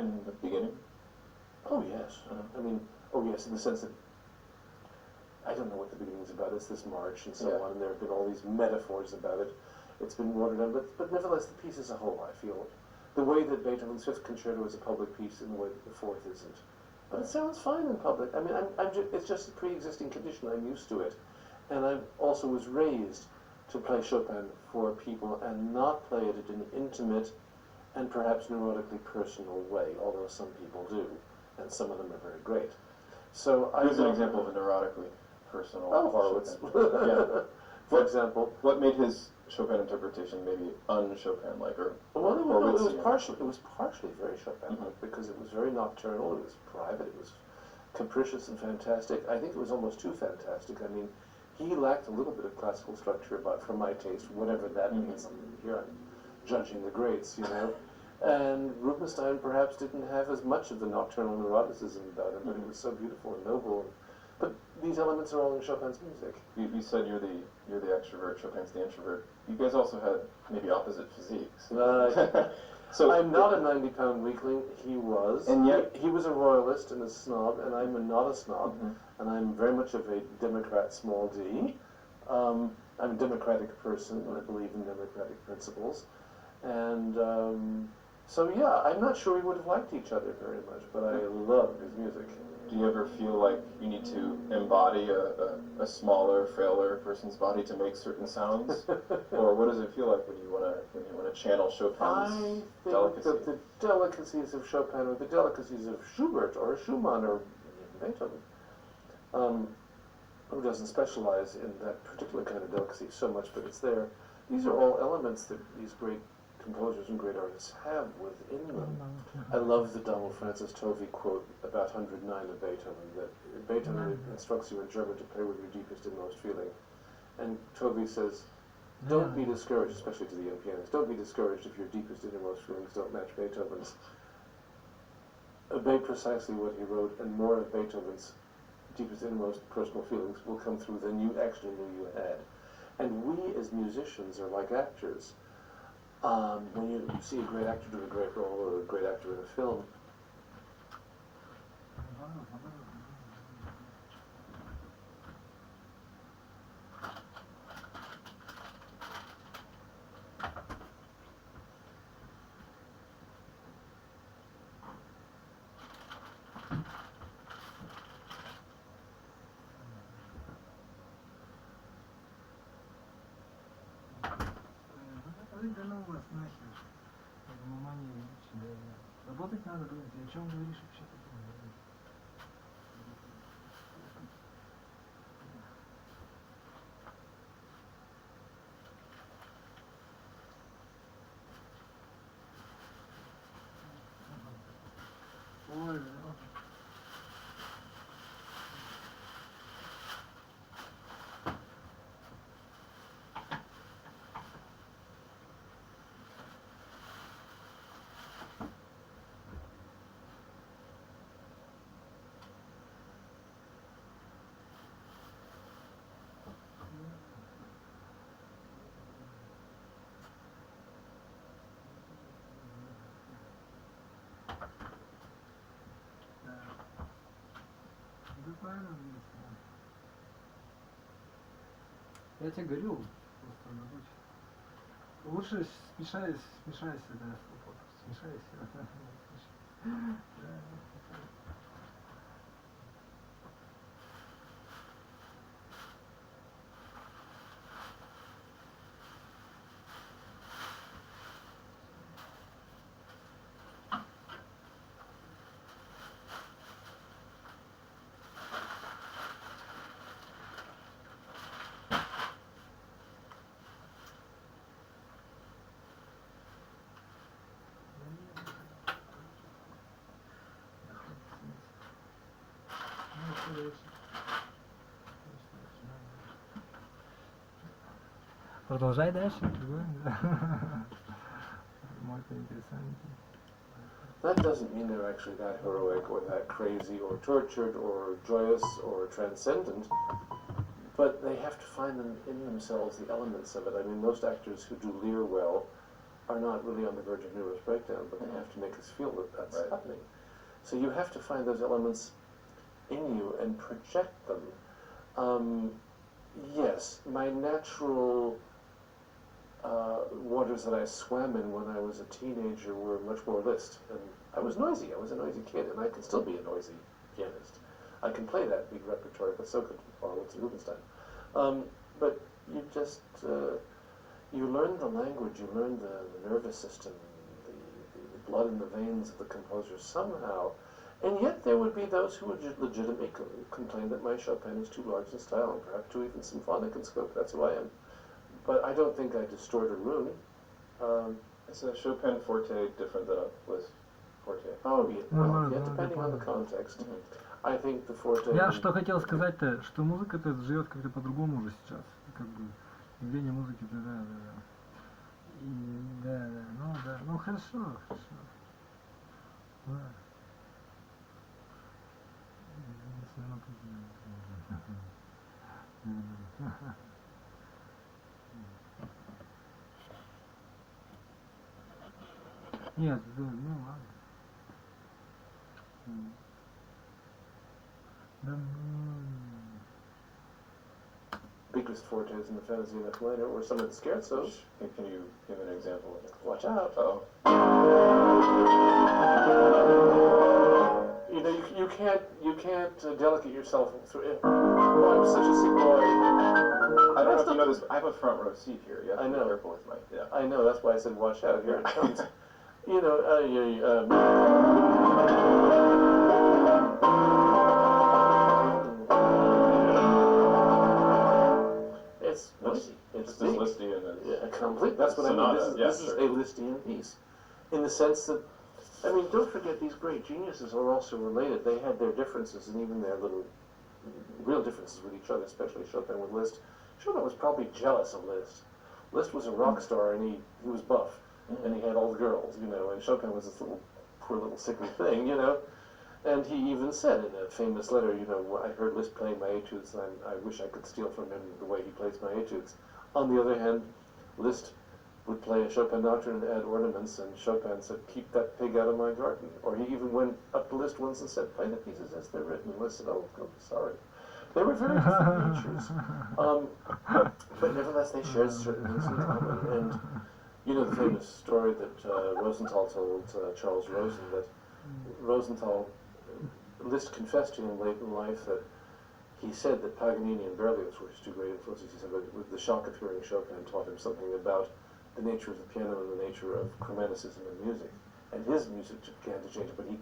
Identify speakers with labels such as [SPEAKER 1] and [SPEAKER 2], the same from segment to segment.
[SPEAKER 1] in the beginning?
[SPEAKER 2] Oh yes, I mean, oh yes, in the sense that I don't know what the beginning's about. It's this march and so on, and there have been all these metaphors about it. It's been watered down, but nevertheless, the piece as a whole, I feel, the way that Beethoven's Fifth Concerto is a public piece in the way that the Fourth isn't. But it sounds fine in public. I mean, it's just a pre-existing condition. I'm used to it. And I also was raised to play Chopin for people and not play it in an intimate and perhaps neurotically personal way, although some people do, and some of them are very great. So
[SPEAKER 1] Here's an example of a neurotically personal Chopin.
[SPEAKER 2] Yeah. For example,
[SPEAKER 1] what made his Chopin interpretation maybe un-Chopin-like, or
[SPEAKER 2] it was partially very Chopin-like because it was very nocturnal, it was private, it was capricious and fantastic. I think it was almost too fantastic. I mean, he lacked a little bit of classical structure, but for my taste, whatever that means, here I'm judging the greats, you know. And Rubinstein perhaps didn't have as much of the nocturnal neuroticism about him, but it was so beautiful and noble. But these elements are all in Chopin's music.
[SPEAKER 1] You said you're the extrovert, Chopin's the introvert. You guys also had maybe opposite physiques.
[SPEAKER 2] So I'm not a 90-pound weakling. He was,
[SPEAKER 1] and yet
[SPEAKER 2] he was a royalist and a snob, and I'm not a snob, and I'm very much of a Democrat, small d. I'm a democratic person, and I believe in democratic principles, and so yeah, I'm not sure we would have liked each other very much, but I love his music.
[SPEAKER 1] Do you ever feel like you need to embody a smaller, frailer person's body to make certain sounds, or what does it feel like when you want to channel Chopin's delicacy?
[SPEAKER 2] I think that the delicacies of Chopin, or the delicacies of Schubert, or Schumann, or Beethoven, who doesn't specialize in that particular kind of delicacy so much, but it's there. These are all elements that these great composers and great artists have within them. I love the Donald Francis Tovey quote about 109 of Beethoven, that Beethoven instructs you in German to play with your deepest inmost feeling. And Tovey says, don't be discouraged, especially to the young pianist, don't be discouraged if your deepest innermost feelings don't match Beethoven's. Obey precisely what he wrote, and more of Beethoven's deepest innermost personal feelings will come through than you actually knew you had. And we as musicians are like actors. When you see a great actor do a great role, or a great actor in a film,
[SPEAKER 3] Работать надо, говорить, о чем говоришь вообще? Ой, правильно, я тебе говорю, просто лучше смешайся, да, смешайся. Продолжай дальше.
[SPEAKER 2] that doesn't mean they're actually that heroic or that crazy or tortured or joyous or transcendent, but they have to find them in themselves, the elements of it. I mean, most actors who do Lear well are not really on the verge of nervous breakdown, but they have to make us feel that that's happening. So you have to find those elements in you and project them. Yes, my natural waters that I swam in when I was a teenager were much more Liszt. And I was noisy. I was a noisy kid, and I can still be a noisy pianist. I can play that big repertoire, but so could Horowitz and Rubinstein. But you just, you learn the language, you learn the nervous system, the blood in the veins of the composer somehow. And yet there would be those who would legitimately complain that my Chopin is too large in style, and perhaps too even symphonic in scope. That's who I am. But I don't think I distort or ruin.
[SPEAKER 1] Is a Chopin forte different than a Liszt forte?
[SPEAKER 2] Oh, yeah, depending on the context. I think the forte...
[SPEAKER 3] Я что хотел сказать-то, что музыка-то живет как-то по-другому уже сейчас. Как бы, явление музыки, да. И, да, ну хорошо. Да. Нет, да, ну ладно. Да,
[SPEAKER 2] Biggest fortes in the fantasy and F minor, or some of the scherzos.
[SPEAKER 1] Can you give an example?
[SPEAKER 2] Watch out.
[SPEAKER 1] Uh-oh.
[SPEAKER 2] You know, you can't delicate yourself through it. Oh, I'm such a sick boy.
[SPEAKER 1] I don't know if you know this, but I have a front row seat here. You have to be careful with my... Yeah.
[SPEAKER 2] I know, that's why I said watch out. Here it comes. You know, it's listy. It's
[SPEAKER 1] just as listy and
[SPEAKER 2] it's complete. That's what
[SPEAKER 1] sonata.
[SPEAKER 2] I mean. This is a Lisztian piece, in the sense that, I mean, don't forget these great geniuses are also related. They had their differences and even their little real differences with each other, especially Chopin with Liszt. Chopin was probably jealous of Liszt. Liszt was a rock star and he was buff. And he had all the girls, you know, and Chopin was this poor little sickly thing, you know. And he even said in a famous letter, you know, I heard Liszt playing my etudes, and I wish I could steal from him the way he plays my etudes. On the other hand, Liszt would play a Chopin nocturne and add ornaments, and Chopin said, keep that pig out of my garden. Or he even went up to Liszt once and said, play the pieces as they're written. And Liszt said, oh, sorry. They were very different natures. But nevertheless, they shared certain things in common. And you know the famous story that Rosenthal told Charles Rosen, that Rosenthal, Liszt confessed to him late in life that he said that Paganini and Berlioz were his two great influences. He said that with the shock of hearing Chopin taught him something about the nature of the piano and the nature of chromaticism in music. And his music began to change, but he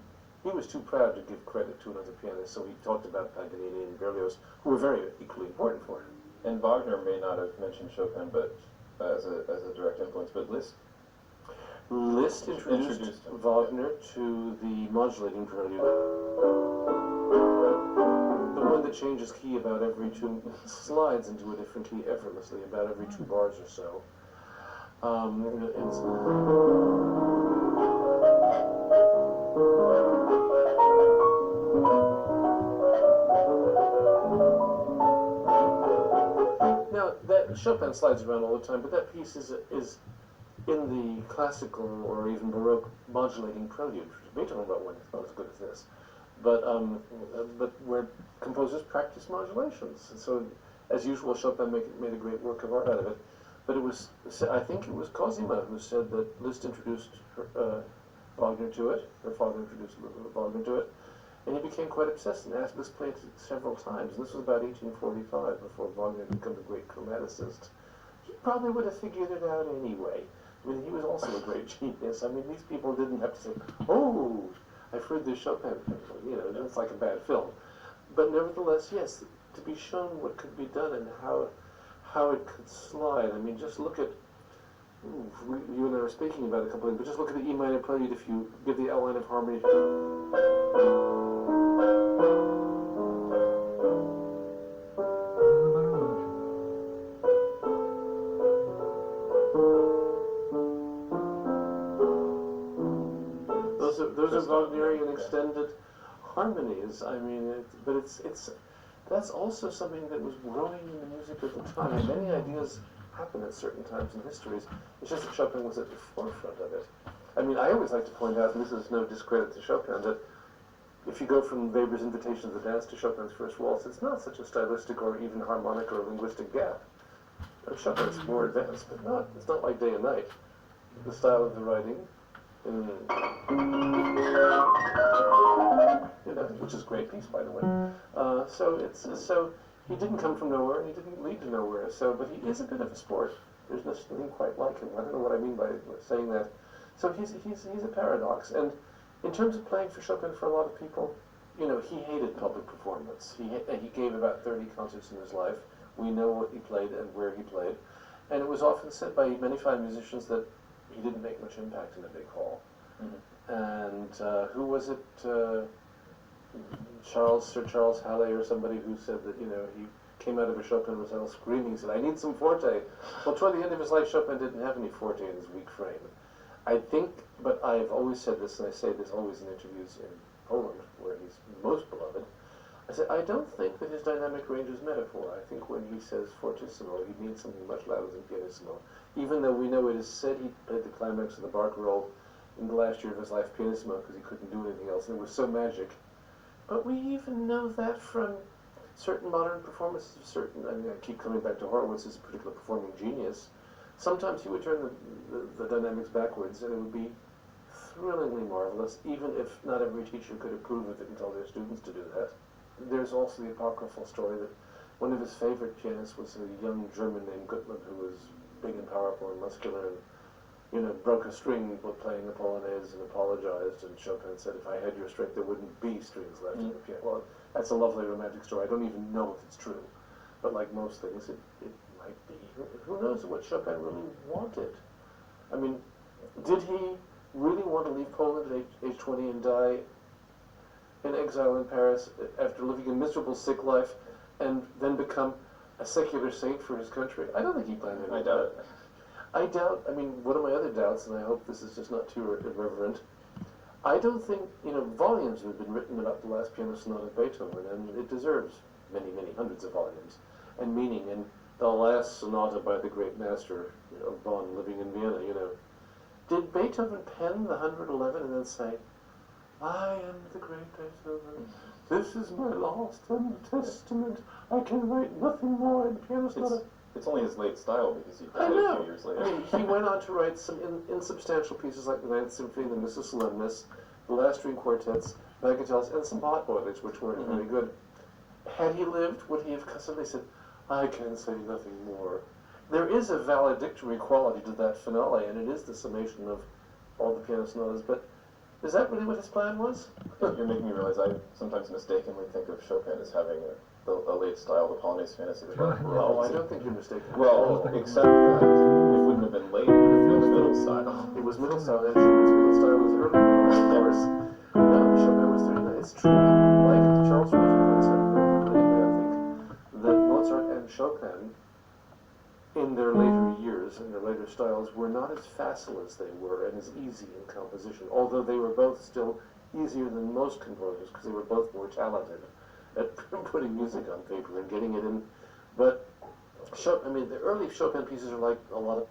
[SPEAKER 2] was too proud to give credit to another pianist, so he talked about Paganini and Berlioz, who were very equally important for him.
[SPEAKER 1] And Wagner may not have mentioned Chopin, but as a direct influence, but Liszt
[SPEAKER 2] introduced Wagner to the modulating prelude. The one that changes key about every two, slides into a different key effortlessly about every 2 bars or so. Now, that Chopin slides around all the time, but that piece is in the classical or even Baroque modulating prelude. Beethoven wrote one that's not as good as this, but where composers practice modulations. And so, as usual, Chopin made a great work of art out of it. But it was, I think it was Cosima who said that Liszt introduced Wagner to it, her father introduced Wagner to it, and he became quite obsessed and asked Liszt to play it several times. And this was about 1845, before Wagner had become a great chromaticist. He probably would have figured it out anyway. I mean, he was also a great genius. I mean, these people didn't have to say, oh, I've heard this Chopin thing. You know, it's like a bad film. But nevertheless, yes, to be shown what could be done and how it could slide. I mean, just look at, you and I were speaking about it a couple of, but just look at the E minor prelude if you give the outline of harmony. Those are Wagnerian extended harmonies. I mean, that's also something that was growing in the music at the time. Many ideas happen at certain times in histories. It's just that Chopin was at the forefront of it. I mean, I always like to point out, and this is no discredit to Chopin, that if you go from Weber's Invitation to the Dance to Chopin's First Waltz, it's not such a stylistic or even harmonic or linguistic gap. Chopin's more advanced, but it's not like day and night. The style of the writing, which is a great piece, by the way. So he didn't come from nowhere, and he didn't lead to nowhere. But he is a bit of a sport. There's nothing quite like him. I don't know what I mean by saying that. So he's a paradox. And in terms of playing for Chopin, for a lot of people, he hated public performance. He gave about 30 concerts in his life. We know what he played and where he played. And it was often said by many fine musicians that he didn't make much impact in a big hall. Mm-hmm. And who was it? Sir Charles Halley or somebody who said that, he came out of a Chopin recital screaming, said, "I need some forte." Well, toward the end of his life, Chopin didn't have any forte in his weak frame. I think, but I've always said this, and I say this always in interviews in Poland, where he's most beloved, I said, I don't think that his dynamic range is metaphor. I think when he says fortissimo, he means something much louder than pianissimo. Even though we know it is said he played the climax of the Barcarolle in the last year of his life pianissimo because he couldn't do anything else, and it was so magic. But we even know that from certain modern performances of I keep coming back to Horowitz as a particular performing genius. Sometimes he would turn the dynamics backwards, and it would be thrillingly marvelous, even if not every teacher could approve of it and tell their students to do that. There's also the apocryphal story that one of his favorite pianists was a young German named Gutmann, who was big and powerful and muscular, and broke a string while playing the Polonaise and apologized, and Chopin said, "If I had your strength, there wouldn't be strings left in the piano." Well, that's a lovely romantic story. I don't even know if it's true, but like most things, it might be. Who knows what Chopin really wanted? I mean, did he really want to leave Poland at age 20 and die in exile in Paris after living a miserable sick life and then become a secular saint for his country? I don't think he planned it.
[SPEAKER 1] I doubt it.
[SPEAKER 2] I doubt, one of my other doubts, and I hope this is just not too irreverent, I don't think, volumes have been written about the last piano sonata of Beethoven, and it deserves many, many hundreds of volumes, and meaning, and the last sonata by the great master of Bonn living in Vienna, Did Beethoven pen the 111 and then say, "I am the great Beethoven, this is my last testament, I can write nothing more in piano sonata"?
[SPEAKER 1] It's only his late style because he
[SPEAKER 2] I
[SPEAKER 1] played it a
[SPEAKER 2] know.
[SPEAKER 1] few years later.
[SPEAKER 2] He went on to write some insubstantial pieces like the Ninth Symphony, the Missa Solemnis, the last string quartets, bagatelles, and some potboilers, which weren't very good. Had he lived, would he have suddenly said, "I can say nothing more"? There is a valedictory quality to that finale, and it is the summation of all the piano sonatas, but is that really what his plan was?
[SPEAKER 1] You're making me realize I sometimes mistakenly think of Chopin as having a late style, the Polonaise fantasy.
[SPEAKER 2] No, I don't think you're mistaken.
[SPEAKER 1] Well, except that it wouldn't have been late, it would have been middle style.
[SPEAKER 2] It was middle style, and Schubert's middle style was early middle, of course. No, Chopin was 39. It's true. Like Charles Rosen points out very brilliantly, I think, that Mozart and Chopin, in their later years, in their later styles, were not as facile as they were and as easy in composition, although they were both still easier than most composers because they were both more talented at putting music on paper and getting it in. But the early Chopin pieces are like a lot of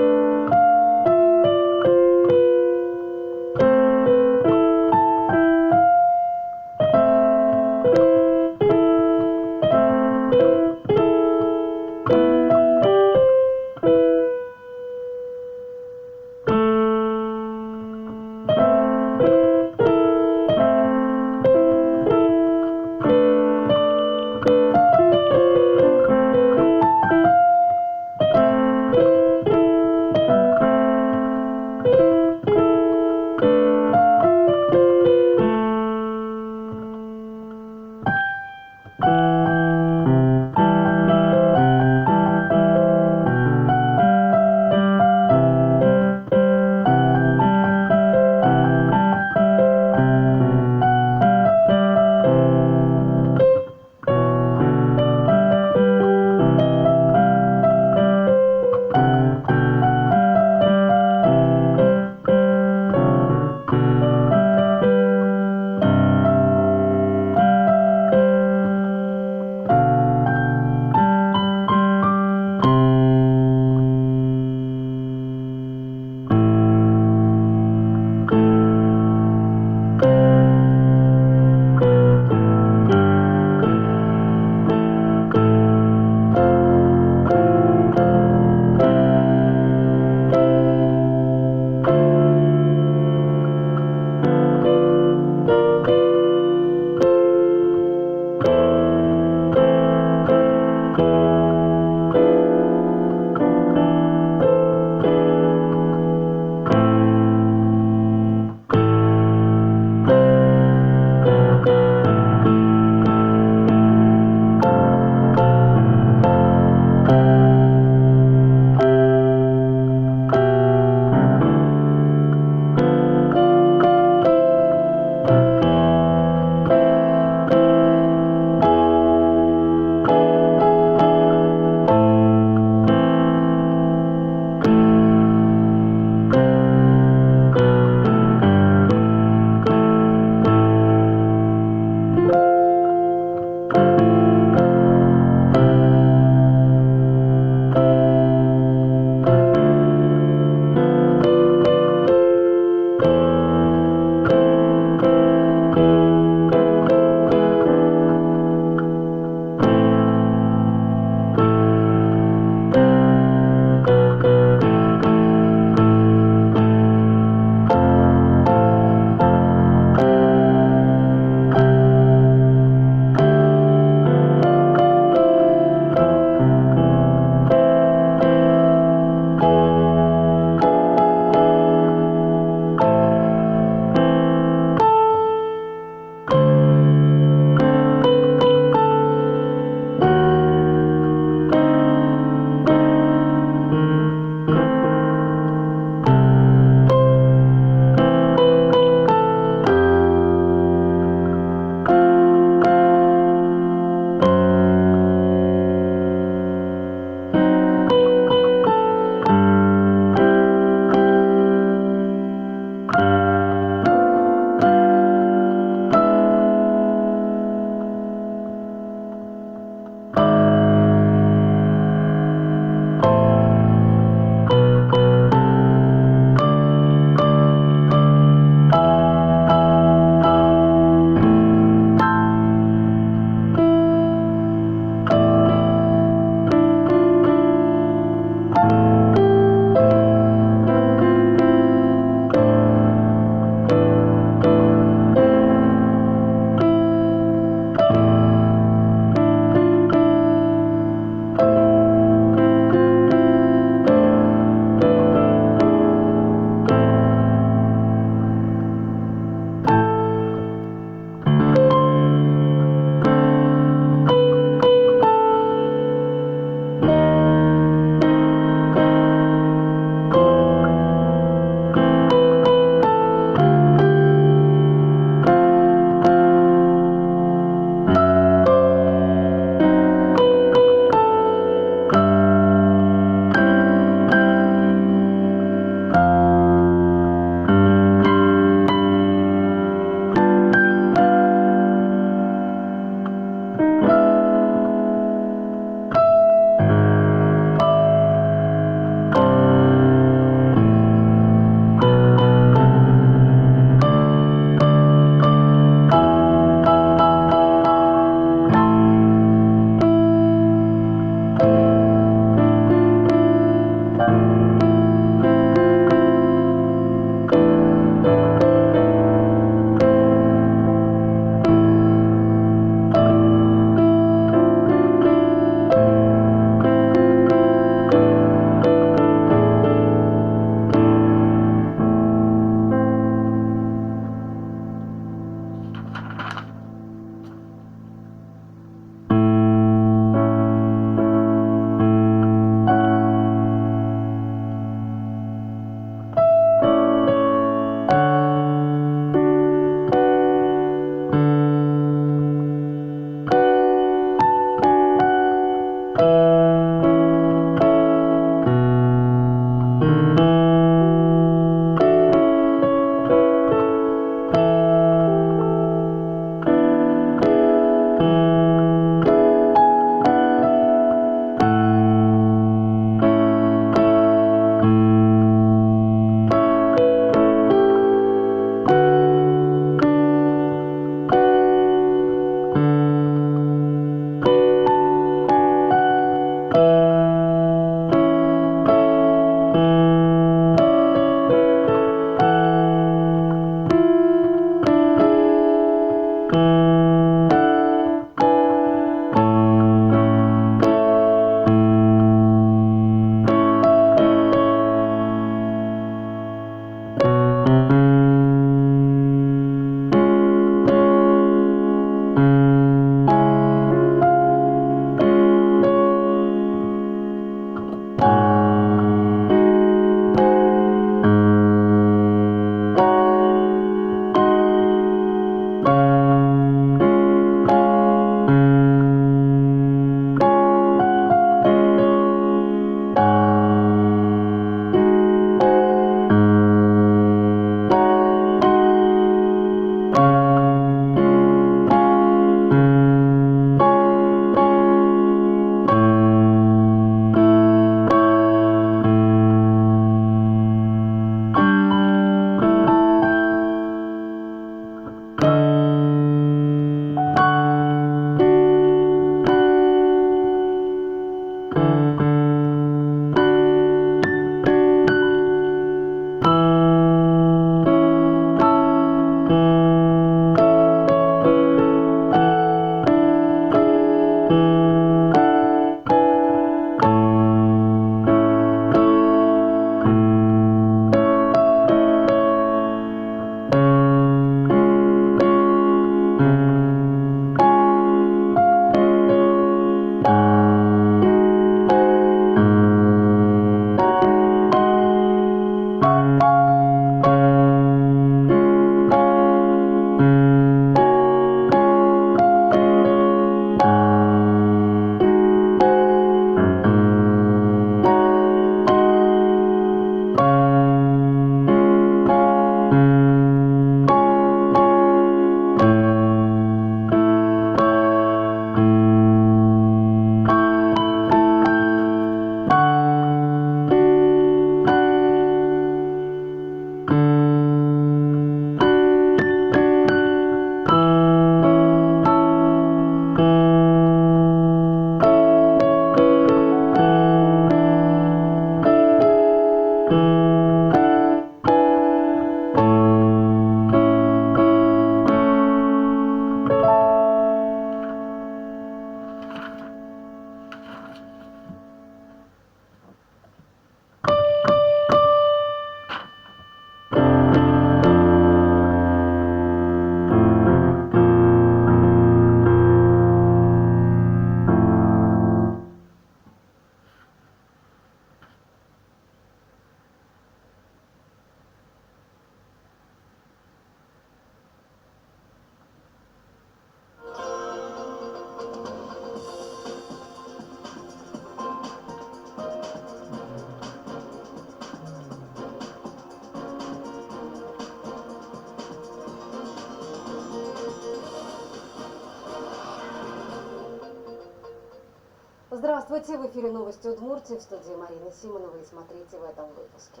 [SPEAKER 4] Здравствуйте, в эфире новости Удмуртии, в студии Марины Симоновой, и смотрите в этом выпуске.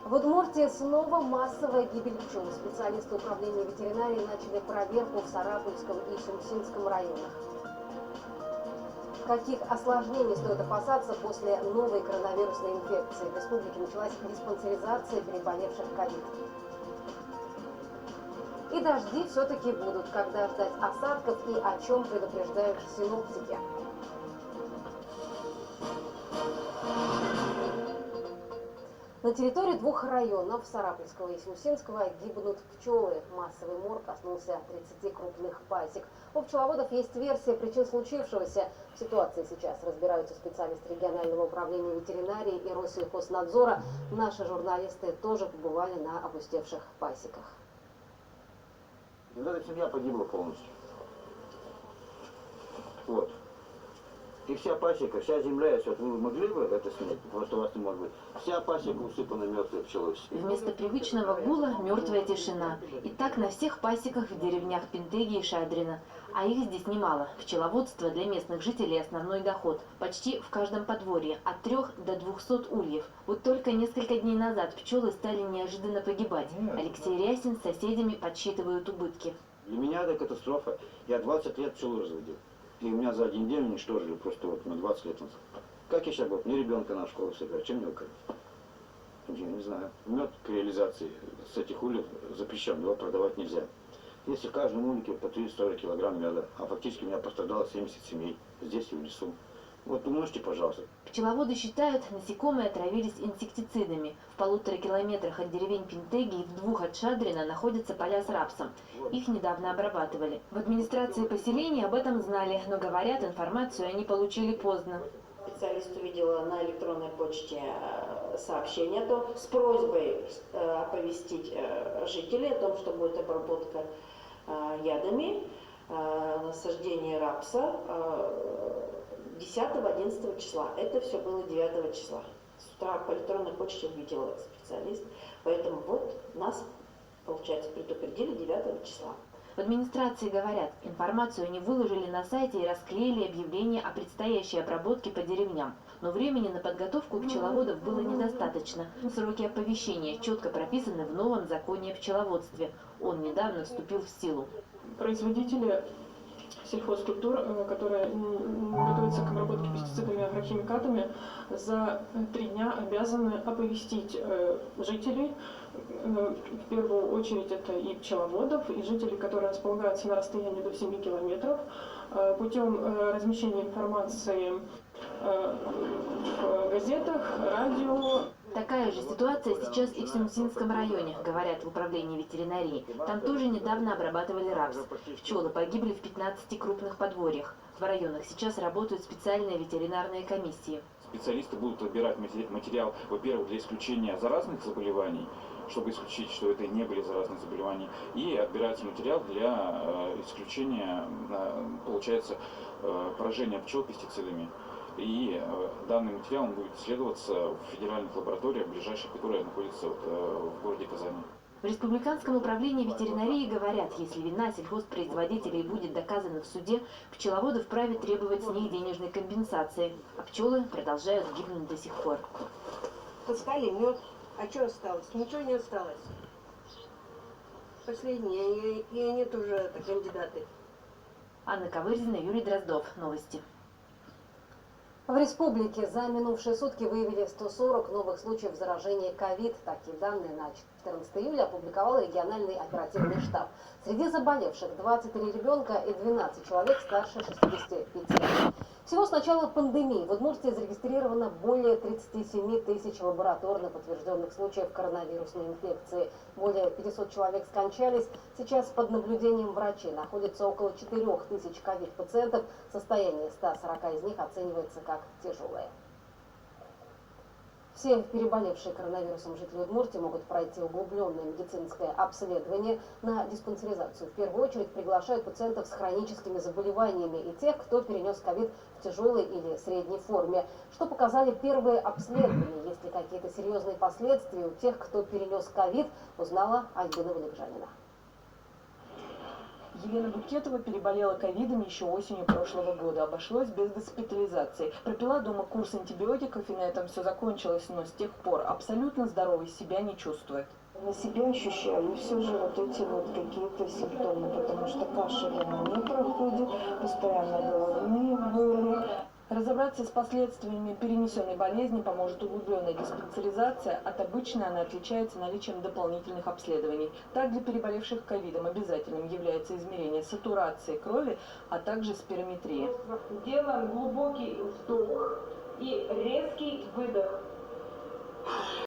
[SPEAKER 4] В Удмуртии снова массовая гибель пчел. Специалисты управления ветеринарии начали проверку в Сарапульском и Сумсинском районах. Каких осложнений стоит опасаться после новой коронавирусной инфекции? В республике началась диспансеризация переболевших ковид. И дожди все-таки будут. Когда ждать осадков и о чем предупреждают синоптики? На территории двух районов, Сарапульского и Сумсинского, гибнут пчелы. Массовый мор коснулся 30 крупных пасек. У пчеловодов есть версия причин случившегося. В ситуации сейчас разбираются специалисты регионального управления ветеринарии и Россельхознадзора. Наши журналисты тоже побывали на опустевших пасеках.
[SPEAKER 5] Вот эта семья погибла полностью. Вот. И вся пасека, вся земля, если вот вы могли бы это снять, просто у вас не может быть, вся пасека усыпана мертвой пчелой.
[SPEAKER 6] Вместо привычного гула мертвая тишина. И так на всех пасеках в деревнях Пинтеги и Шадрина. А их здесь немало. Пчеловодство для местных жителей основной доход. Почти в каждом подворье. От 3 до 200 ульев. Вот только несколько дней назад пчелы стали неожиданно погибать. Алексей Рясин с соседями подсчитывают убытки.
[SPEAKER 5] Для меня это катастрофа. Я 20 лет пчелу разводил. И у меня за один день уничтожили просто вот на 20 лет назад. Как я сейчас буду? Мне ребенка на школу собирать. Чем мне укорить? Я не знаю. Мед к реализации с этих ульев запрещен. Его продавать нельзя. Если в каждом улике по 340 килограмм меда, а фактически у меня пострадало 70 семей здесь и в лесу. Вот умножьте, пожалуйста.
[SPEAKER 6] Пчеловоды считают, насекомые отравились инсектицидами. В 1,5 километрах от деревень Пинтеги и в 2 от Шадрина находятся поля с рапсом. Их недавно обрабатывали. В администрации поселения об этом знали, но говорят, информацию они получили поздно.
[SPEAKER 7] Специалист увидела на электронной почте сообщение с просьбой оповестить жителей о том, что будет обработка ядами, насаждение рапса 10-11 числа. Это все было 9 числа. С утра по электронной почте увидела специалист. Поэтому вот нас, получается, предупредили 9 числа.
[SPEAKER 6] В администрации говорят, информацию они выложили на сайте и расклеили объявление о предстоящей обработке по деревням. Но времени на подготовку пчеловодов было недостаточно. Сроки оповещения четко прописаны в новом законе о пчеловодстве. Он недавно вступил в силу.
[SPEAKER 8] Производители сельхозкультур, которые готовятся к обработке пестицидами и агрохимикатами, за 3 дня обязаны оповестить жителей. В первую очередь это и пчеловодов, и жителей, которые располагаются на расстоянии до 7 километров, путем размещения информации в газетах, радио.
[SPEAKER 6] Такая же ситуация сейчас и в Сумсинском районе, говорят в управлении ветеринарии. Там тоже недавно обрабатывали рапс. Пчелы погибли в 15 крупных подворьях. В районах сейчас работают специальные ветеринарные комиссии.
[SPEAKER 9] Специалисты будут отбирать материал, во-первых, для исключения заразных заболеваний, чтобы исключить, что это не были заразные заболевания, и отбирается материал для исключения, получается, поражения пчел пестицидами. И данный материал будет исследоваться в федеральных лабораториях, ближайших, которые находятся в городе Казани.
[SPEAKER 6] В Республиканском управлении ветеринарии говорят, если вина сельхозпроизводителей будет доказана в суде, пчеловоды вправе требовать с них денежной компенсации, а пчелы продолжают гибнуть до сих пор.
[SPEAKER 10] Таскали мед, а что осталось? Ничего не осталось. Последние, и они тоже кандидаты.
[SPEAKER 6] Анна Ковырзина, Юрий Дроздов. Новости.
[SPEAKER 4] В республике за минувшие сутки выявили 140 новых случаев заражения ковид. Такие данные на 14 июля опубликовал региональный оперативный штаб. Среди заболевших 23 ребенка и 12 человек старше 65 лет. Всего с начала пандемии в Удмуртии зарегистрировано более 37 тысяч лабораторно подтвержденных случаев коронавирусной инфекции. Более 500 человек скончались. Сейчас под наблюдением врачей находится около 4 тысяч ковид-пациентов. Состояние 140 из них оценивается как тяжелое. Все переболевшие коронавирусом жители Удмуртии могут пройти углубленное медицинское обследование. На диспансеризацию в первую очередь приглашают пациентов с хроническими заболеваниями и тех, кто перенес ковид в тяжелой или средней форме. Что показали первые обследования? Есть ли какие-то серьезные последствия у тех, кто перенес ковид, узнала Альбина Валикжанина.
[SPEAKER 11] Елена Букетова переболела ковидом еще осенью прошлого года. Обошлось без госпитализации. Пропила дома курс антибиотиков, и на этом все закончилось, но с тех пор абсолютно здоровой себя не чувствует.
[SPEAKER 7] На себя ощущаю все же вот эти вот какие-то симптомы, потому что кашель не проходит, постоянно головные боли.
[SPEAKER 11] Разобраться с последствиями перенесенной болезни поможет углубленная диспансеризация. От обычной она отличается наличием дополнительных обследований. Так, для переболевших ковидом обязательным является измерение сатурации крови, а также спирометрия.
[SPEAKER 12] Делаем глубокий вдох и резкий выдох.